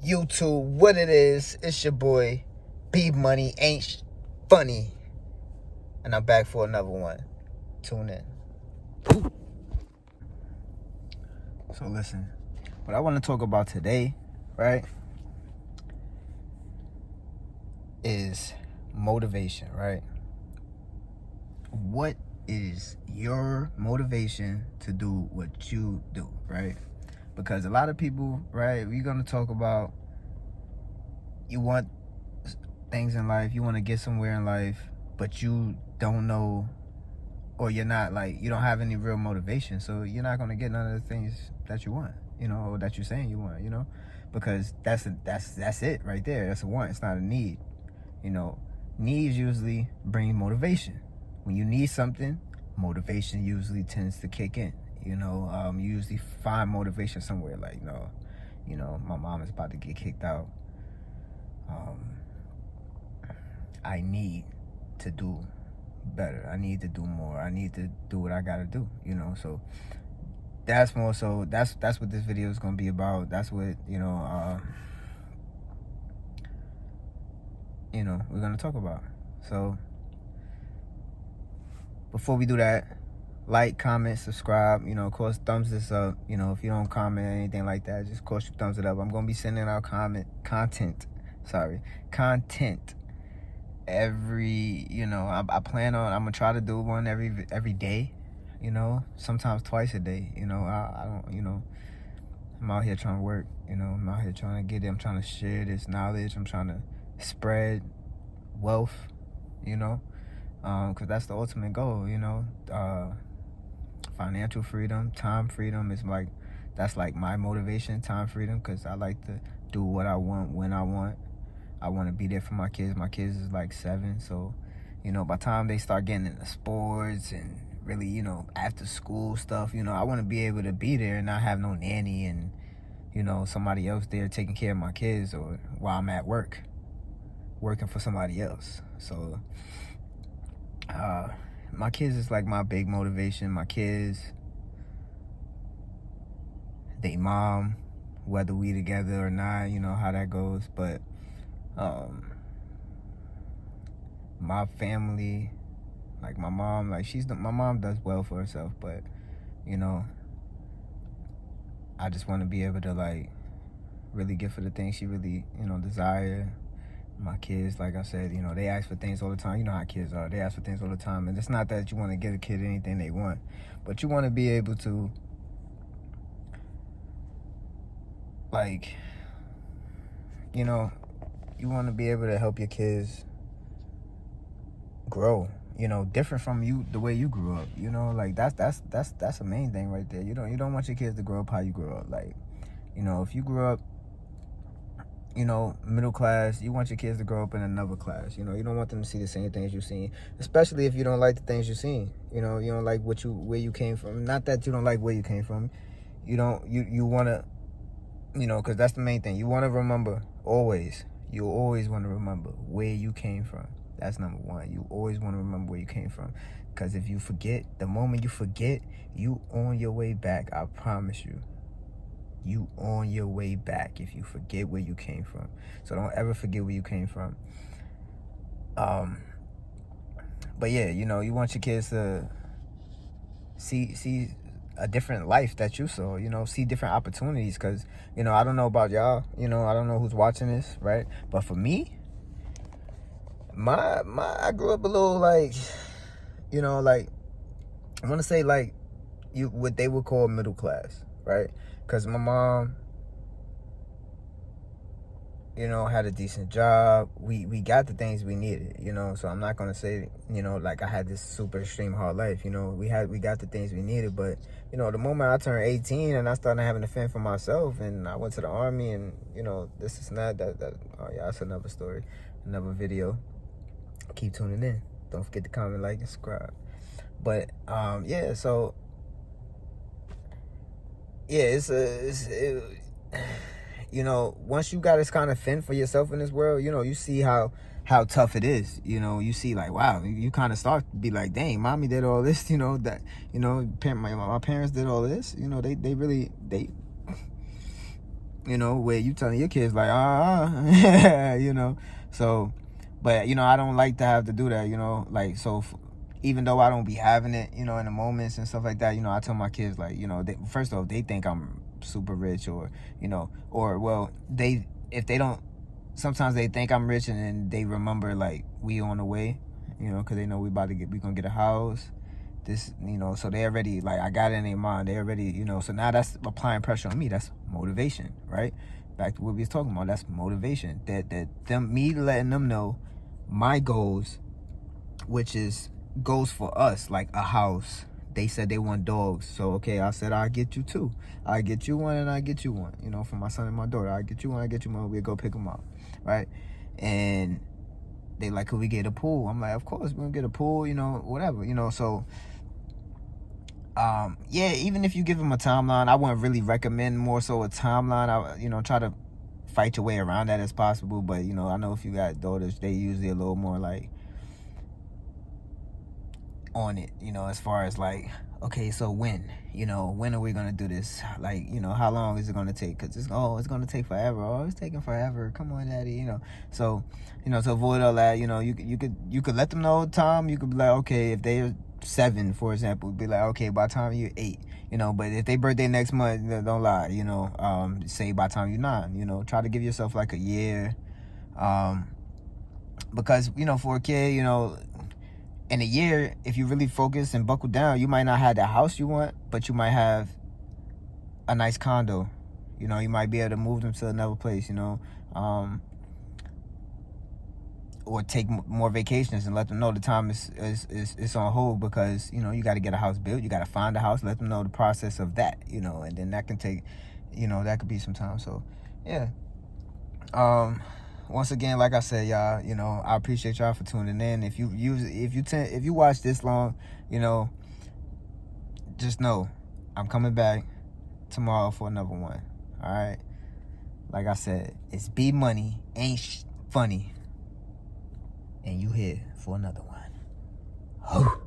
YouTube, what it is, it's your boy, B Money Ain't Funny. And I'm back for another one. Tune in. So listen, what I want to talk about today, right, is motivation, right? What is your motivation to do what you do, right? Because a lot of people, right, we're going to talk about you want things in life, you want to get somewhere in life, but you don't know, or you're not like, you don't have any real motivation, so you're not going to get none of the things that you want, or that you're saying you want, because that's it right there. That's a want. It's not a need. Needs usually bring motivation. When you need something, motivation usually tends to kick in. You usually find motivation somewhere, like, my mom is about to get kicked out. I need to do better. I need to do more. I need to do what I gotta do, so that's more so, that's what this video is gonna be about. That's what, we're gonna talk about. So before we do that, like, comment, subscribe, of course, thumbs this up. If you don't comment or anything like that, just of course you thumbs it up. I'm gonna be sending out content every, I plan on, I'm gonna try to do one every day, sometimes twice a day. I don't, I'm out here trying to work, I'm out here trying to get it. I'm trying to share this knowledge. I'm trying to spread wealth, because that's the ultimate goal, financial freedom, time freedom is like, that's like my motivation, time freedom, because I like to do what I want when I want. I want to be there for my kids. My kids is like 7, so by the time they start getting into sports and really, after school stuff, I want to be able to be there and not have no nanny and somebody else there taking care of my kids, or while I'm at work working for somebody else. So my kids is like my big motivation. My kids, they mom, whether we together or not, how that goes. But my family, like my mom, like my mom does well for herself, but I just want to be able to like really get for the things she really desire. My kids, like I said, they ask for things all the time. You know how kids are. They ask for things all the time. And it's not that you want to get a kid anything they want, but you want to be able to, like, you want to be able to help your kids grow, different from you, the way you grew up, like that's the main thing right there. You don't want your kids to grow up how you grew up. Like, if you grew up, middle class, you want your kids to grow up in another class. You don't want them to see the same things you've seen, especially if you don't like the things you've seen. You don't like where you came from. Not that you don't like where you came from. You want to, because that's the main thing. You want to remember always. You always want to remember where you came from. That's number one. You always want to remember where you came from. Because if you forget, the moment you forget, you on your way back. I promise you. You on your way back if you forget where you came from. So don't ever forget where you came from. But yeah, you want your kids to see a different life that you saw, see different opportunities. Because, I don't know about y'all, I don't know who's watching this, right? But for me, I grew up a little like, like, I want to say like what they would call middle class, right? Because my mom, had a decent job. We got the things we needed, so I'm not going to say, like I had this super extreme hard life. We got the things we needed. But, the moment I turned 18 and I started having to fend for myself, and I went to the army, and, this is not that, oh yeah, that's another story, another video. Keep tuning in. Don't forget to comment, like, and subscribe. But, yeah, so, yeah, once you got to kind of fend for yourself in this world, you see how tough it is. You see like, wow, you kind of start to be like, dang, mommy did all this, that, my parents did all this, they really, you know, where you telling your kids like, you know. So, but, you know, I don't like to have to do that, you know, like, so even though I don't be having it, you know, in the moments and stuff like that, you know, I tell my kids, like, you know, first off, they think I'm super rich, or, you know, or, well, if they don't, sometimes they think I'm rich, and then they remember, like, we on the way, you know, because they know we gonna get a house, this, you know, so they already, like, I got it in their mind, they already, you know, so now that's applying pressure on me. That's motivation, right? Back to what we was talking about, that's motivation, me letting them know my goals, which is goals for us, like a house. They said they want dogs, so okay, I said I'll get you two. I get you one and I get you one, you know, for my son and my daughter. I get you one, I get you one. We'll go pick them up, right? And they like, could we get a pool? I'm like, of course we're gonna get a pool, you know, whatever, you know. So yeah, even if you give them a timeline, I wouldn't really recommend more so a timeline. I, you know, try to fight your way around that as possible. But, you know, I know if you got daughters, they usually a little more like on it, you know, as far as like, okay, so when are we gonna do this? Like, you know, how long is it gonna take? Because it's gonna take forever. Oh, it's taking forever. Come on, daddy, you know. So, you know, to avoid all that, you know, you could let them know time. You could be like, okay, if they're 7, for example, be like, okay, by the time you're 8, you know. But if they birthday next month, don't lie, you know. Say by the time you're 9, you know, try to give yourself like a year, because, you know, for a kid, you know, in a year, if you really focus and buckle down, you might not have the house you want, but you might have a nice condo. You know, you might be able to move them to another place, you know, or take more vacations and let them know the time is on hold, because, you know, you got to get a house built. You got to find a house, let them know the process of that, you know, and then that can take, you know, that could be some time. So, yeah. Once again, like I said, y'all, you know, I appreciate y'all for tuning in. If you watch this long, you know, just know I'm coming back tomorrow for another one. All right. Like I said, it's B Money, ain't funny, and you here for another one.